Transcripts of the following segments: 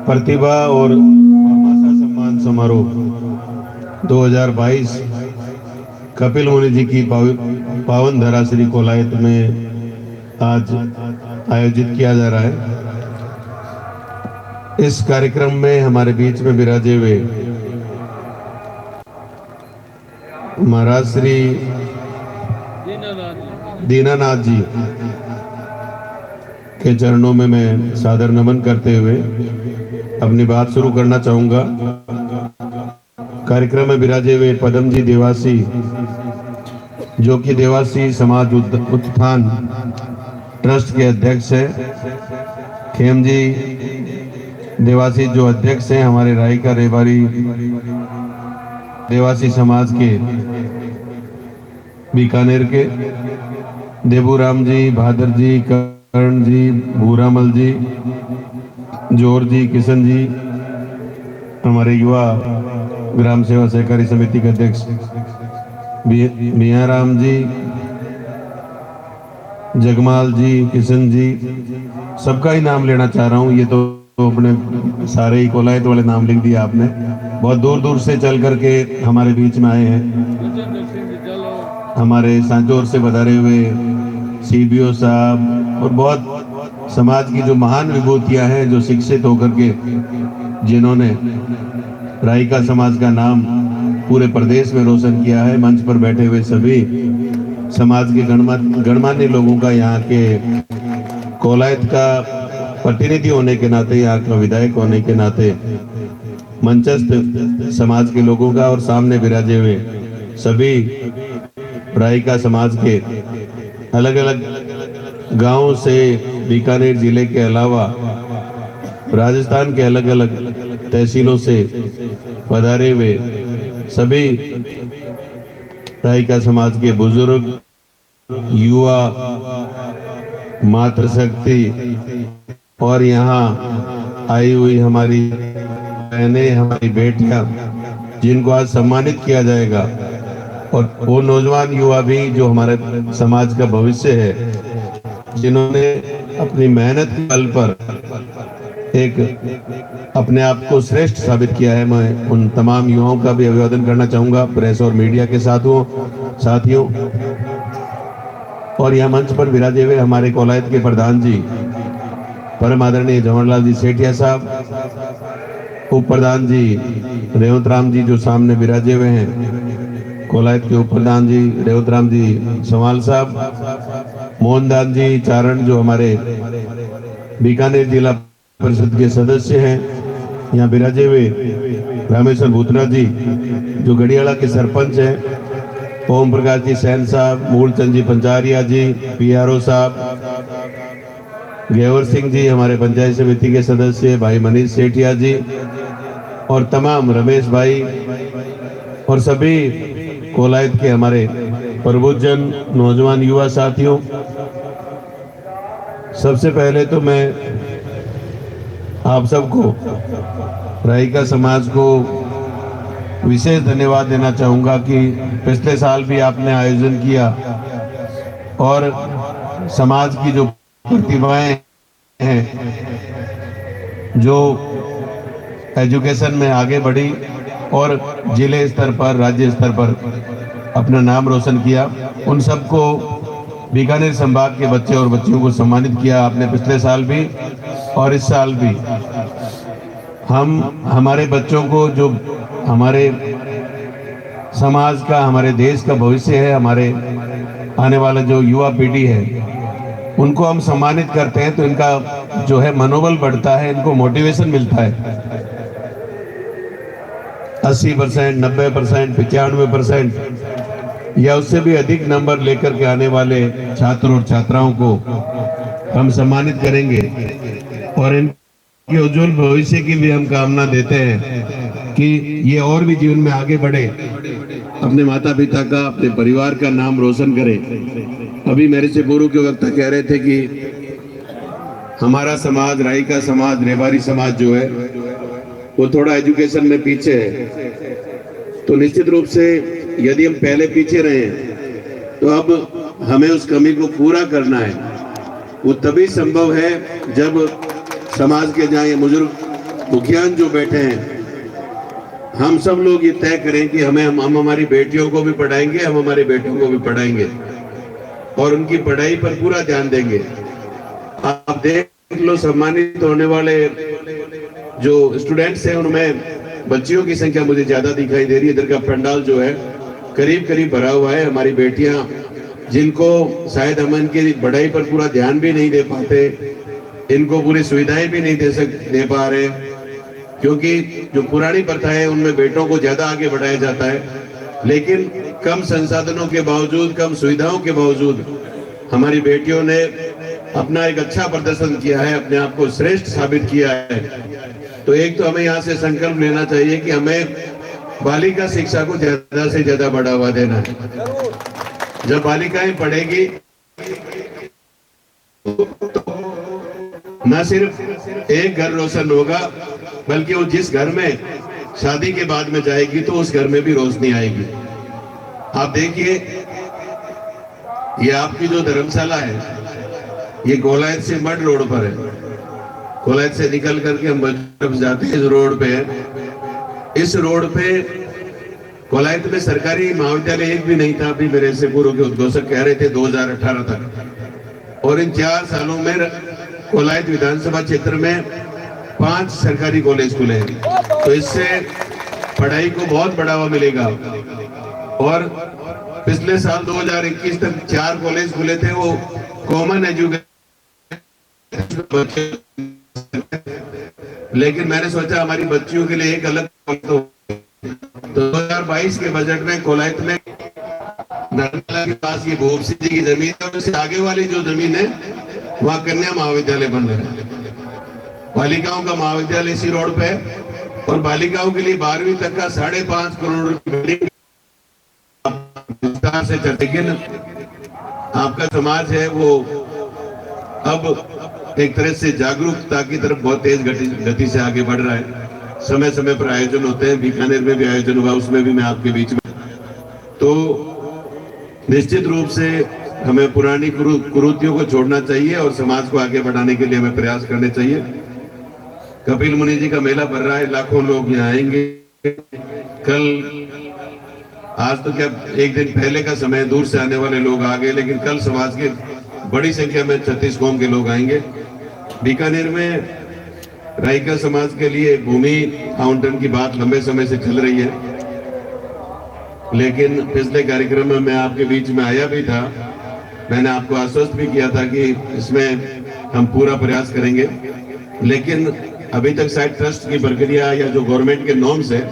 प्रतिभा और भाषा सम्मान समारोह 2022 कपिल मुनि जी की पावन धरा श्री कोलायत में आज आयोजित किया जा रहा है। इस कार्यक्रम में हमारे बीच में विराजे हुए महाराज श्री दीनानाथ जी के चरणों में मैं सादर नमन करते हुए अपनी बात शुरू करना चाहूंगा। कार्यक्रम में विराजे हुए पदम जी देवासी, जो कि देवासी समाज उत्थान ट्रस्ट के अध्यक्ष हैं। खेम जी देवासी जो अध्यक्ष हैं हमारे रायका रेवाड़ी देवासी समाज के बीकानेर के। देबूराम जी, भादर जी, कर्ण जी, भूरामल जी, जोर जी, किशन जी, हमारे युवा ग्राम सेवा सहकारी समिति के अध्यक्ष मियाँ राम जी, जगमाल जी, किशन जी, सबका ही नाम लेना चाह रहा हूँ। ये तो अपने सारे ही कोलायत वाले नाम लिख दिया आपने। बहुत दूर दूर से चल करके हमारे बीच में आए हैं। हमारे सांचौर से पधारे हुए सीबीओ साहब और बहुत समाज की जो महान विभूतियां हैं, जो शिक्षित होकर के जिन्होंने रायका समाज का नाम पूरे प्रदेश में रोशन किया है। मंच पर बैठे हुए सभी समाज के गणमान्य लोगों का, यहाँ के कोलायत का प्रतिनिधि होने के नाते, यहाँ का विधायक होने के नाते, मंचस्थ समाज के लोगों का और सामने विराजे हुए सभी रायका समाज के अलग अलग गांवों से बीकानेर जिले के अलावा राजस्थान के अलग अलग तहसीलों से पधारे हुए सभी रायका समाज के बुजुर्ग, युवा, मातृशक्ति और यहाँ आई हुई हमारी बहनें, हमारी बेटियां, जिनको आज सम्मानित किया जाएगा, और वो नौजवान युवा भी जो हमारे समाज का भविष्य है, जिन्होंने अपनी मेहनत के बल पर एक अपने आप को श्रेष्ठ साबित किया है। मैं उन तमाम युवाओं का भी अभिवादन करना चाहूंगा, प्रेस और मीडिया के साथियों। और यहाँ मंच पर विराजे हुए हमारे कोलायत के प्रधान जी, परम आदरणीय जवाहरलाल जी सेठिया साहब, उप प्रधान जी रेवत राम जी जो सामने विराजे हुए हैं, कोलायत के उप प्रधान जी रेवत राम जी सवाल साहब, मोहनदास जी चारण जो हमारे बीकानेर जिला परिषद के सदस्य हैं, यहाँ विराजे हुए रामेश्वर भूतरा जी जो गढ़ियाला के सरपंच हैं, ओम प्रकाश जी सैन साहब, मूलचंद जी पंचारिया जी, पीआरओ साहब, गेवर सिंह जी हमारे पंचायत समिति के सदस्य, भाई मनीष सेठिया जी और तमाम रमेश भाई और सभी कोलायत के हमारे प्रबुद्धजन, नौजवान, युवा साथियों। सबसे पहले तो मैं आप सबको, रायका समाज को विशेष धन्यवाद देना चाहूँगा कि पिछले साल भी आपने आयोजन किया और समाज की जो प्रतिभाएं हैं, जो एजुकेशन में आगे बढ़ी और जिले स्तर पर, राज्य स्तर पर अपना नाम रोशन किया, उन सबको बीकानेर संभाग के बच्चे और बच्चियों को सम्मानित किया आपने पिछले साल भी और इस साल भी। हम हमारे बच्चों को, जो हमारे समाज का, हमारे देश का भविष्य है, हमारे आने वाला जो युवा पीढ़ी है, उनको हम सम्मानित करते हैं तो इनका जो है मनोबल बढ़ता है, इनको मोटिवेशन मिलता है। 80%, 90%, 95% या उससे भी अधिक नंबर लेकर के आने वाले छात्र और छात्राओं को हम सम्मानित करेंगे और इनके उज्जवल भविष्य की भी हम कामना देते हैं कि ये और भी जीवन में आगे बढ़े, अपने माता पिता का, अपने परिवार का नाम रोशन करे। अभी मेरे से पूर्व के वक्ता कह रहे थे कि हमारा समाज, रायका समाज, रेवाड़ी समाज जो है वो थोड़ा एजुकेशन में पीछे है। तो निश्चित रूप से यदि हम पहले पीछे रहे तो अब हमें उस कमी को पूरा करना है। वो तभी संभव है जब समाज के जहाँ बुजुर्ग मुखियान जो बैठे हैं, हम सब लोग ये तय करें कि हम हमारी बेटियों को भी पढ़ाएंगे, हम हमारे बेटों को भी पढ़ाएंगे और उनकी पढ़ाई पर पूरा ध्यान देंगे। आप देख लो, सम्मानित होने वाले जो स्टूडेंट्स हैं उनमें बच्चियों की संख्या मुझे ज्यादा दिखाई दे रही है। इधर का पंडाल जो है करीब करीब भरा हुआ है। हमारी बेटियां, जिनको शायद हम इनकी पढ़ाई पर पूरा ध्यान भी नहीं दे पाते, इनको पूरी सुविधाएं भी नहीं दे पा रहे, क्योंकि जो पुरानी प्रथा है उनमें बेटों को ज्यादा आगे बढ़ाया जाता है। लेकिन कम संसाधनों के बावजूद, कम सुविधाओं के बावजूद हमारी बेटियों ने अपना एक अच्छा प्रदर्शन किया है, अपने आप को श्रेष्ठ साबित किया है। तो एक तो हमें यहाँ से संकल्प लेना चाहिए कि हमें बालिका शिक्षा को ज्यादा से ज्यादा बढ़ावा देना है। जब बालिकाएं पढ़ेगी तो न सिर्फ एक घर रोशन होगा, बल्कि वो जिस घर में शादी के बाद में जाएगी तो उस घर में भी रोशनी आएगी। आप देखिए, ये आपकी जो धर्मशाला है ये कोलायत से मड रोड पर है। कोलायत से निकल करके हम तरफ जाते हैं, इस रोड पे है। इस रोड पे कोलायत में सरकारी महाविद्यालय एक भी नहीं था। अभी मेरे से पूर्व के उद्घोषक कह रहे थे 2018 तक, और इन 4 सालों में कोलायत विधानसभा क्षेत्र में 5 सरकारी कॉलेज खुले हैं। तो इससे पढ़ाई को बहुत बढ़ावा मिलेगा। और पिछले साल 2021 तक 4 कॉलेज खुले थे, वो कॉमन एजुकेशन, लेकिन मैंने सोचा हमारी बच्चियों के लिए एक अलग तो 2022 के बजट में कोलायत में नर्मला के पास ये भोपसी जी की जमीन है, उससे आगे वाली जो जमीन है वहाँ कन्या महाविद्यालय बन रहा है। बालिकाओं का महाविद्यालय इसी रोड पे है, और बालिकाओं के लिए 12वीं तक का 5.5 करोड़ रुपए से चर्चा। लेकिन आपका समाज है वो अब एक तरह से जागरूकता की तरफ बहुत तेज गति से आगे बढ़ रहा है। समय समय पर आयोजन होते हैं, बीकानेर में भी आयोजन हुआ, उसमें भी मैं आपके बीच में। तो निश्चित रूप से हमें पुरानी कुरीतियों को छोड़ना चाहिए और समाज को आगे बढ़ाने के लिए हमें प्रयास करने चाहिए। कपिल मुनि जी का मेला भर रहा है, लाखों लोग यहाँ आएंगे। आज तो क्या एक दिन पहले का समय, दूर से आने वाले लोग आ गए, लेकिन कल समाज के बड़ी संख्या में 36 कौम के लोग आएंगे। बीकानेर में राइका समाज के लिए भूमि आवंटन की बात लंबे समय से चल रही है, लेकिन पिछले कार्यक्रम में मैं आपके बीच में आया भी था। मैंने आपको आश्वस्त भी किया था कि इसमें हम पूरा प्रयास करेंगे, लेकिन अभी तक शायद ट्रस्ट की प्रक्रिया या जो गवर्नमेंट के नॉर्म्स है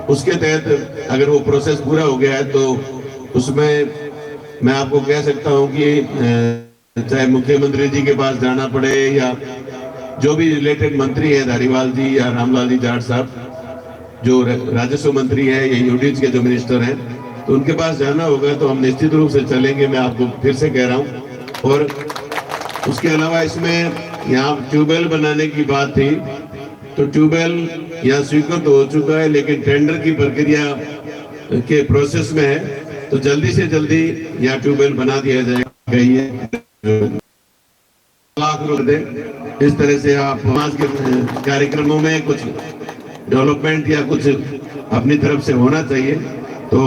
उसके तहत अगर वो प्रोसेस पूरा हो गया है तो उसमें मैं आपको कह सकता हूं कि चाहे मुख्यमंत्री जी के पास जाना पड़े या जो भी रिलेटेड मंत्री है, धारीवाल जी या रामलाल जी जाट साहब जो राजस्व मंत्री है या यूडीज के जो मिनिस्टर हैं, तो उनके पास जाना होगा। तो हम निश्चित रूप से चलेंगे, मैं आपको फिर से कह रहा हूँ। और उसके अलावा इसमें यहाँ ट्यूबवेल बनाने की बात थी, तो ट्यूबवेल यहाँ स्वीकृत हो चुका है, लेकिन टेंडर की प्रक्रिया के प्रोसेस में है, तो जल्दी से जल्दी यहाँ ट्यूबवेल बना दिया जाएगा। लाख रुपए इस तरह से आप समाज के कार्यक्रमों में कुछ डेवलपमेंट या कुछ अपनी तरफ से होना चाहिए। तो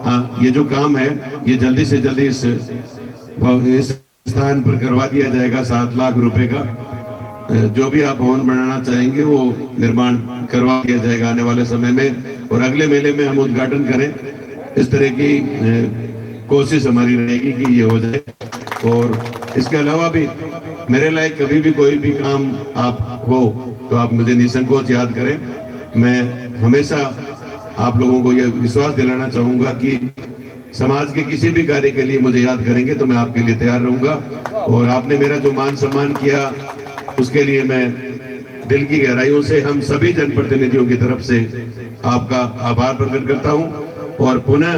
हाँ, ये जो काम है ये जल्दी से जल्दी इस स्थान पर करवा दिया जाएगा। 7 लाख रुपए का जो भी आप भवन बनाना चाहेंगे वो निर्माण करवा दिया जाएगा आने वाले समय में, और अगले मेले में हम उद्घाटन करें, इस तरह की कोशिश हमारी रहेगी कि ये हो जाए। और इसके अलावा भी मेरे लायक कभी भी कोई भी काम आप हो तो आप मुझे निसंकोच याद करें। मैं हमेशा आप लोगों को यह विश्वास दिलाना चाहूंगा कि समाज के किसी भी कार्य के लिए मुझे याद करेंगे तो मैं आपके लिए तैयार रहूंगा। और आपने मेरा जो मान सम्मान किया उसके लिए मैं दिल की गहराइयों से हम सभी जनप्रतिनिधियों की तरफ से आपका आभार प्रकट करता हूं। और पुनः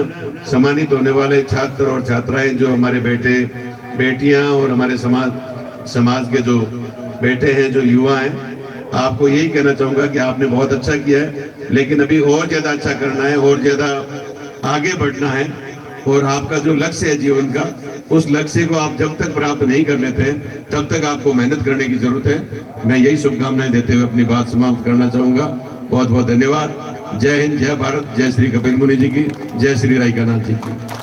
सम्मानित होने वाले छात्र और छात्राएं जो हमारे बेटे बेटियां और हमारे समाज के जो बेटे हैं, जो युवा हैं, आपको यही कहना चाहूंगा कि आपने बहुत अच्छा किया है, लेकिन अभी और ज्यादा अच्छा करना है और ज्यादा आगे बढ़ना है। और आपका जो लक्ष्य है जीवन का उस लक्ष्य को आप जब तक प्राप्त नहीं कर लेते तब तक आपको मेहनत करने की जरूरत है। मैं यही शुभकामनाएं देते हुए अपनी बात समाप्त करना चाहूंगा। बहुत बहुत धन्यवाद। जय हिंद, जय भारत, जय श्री कपिल मुनि जी की, जय श्री राइकानाथ जी की।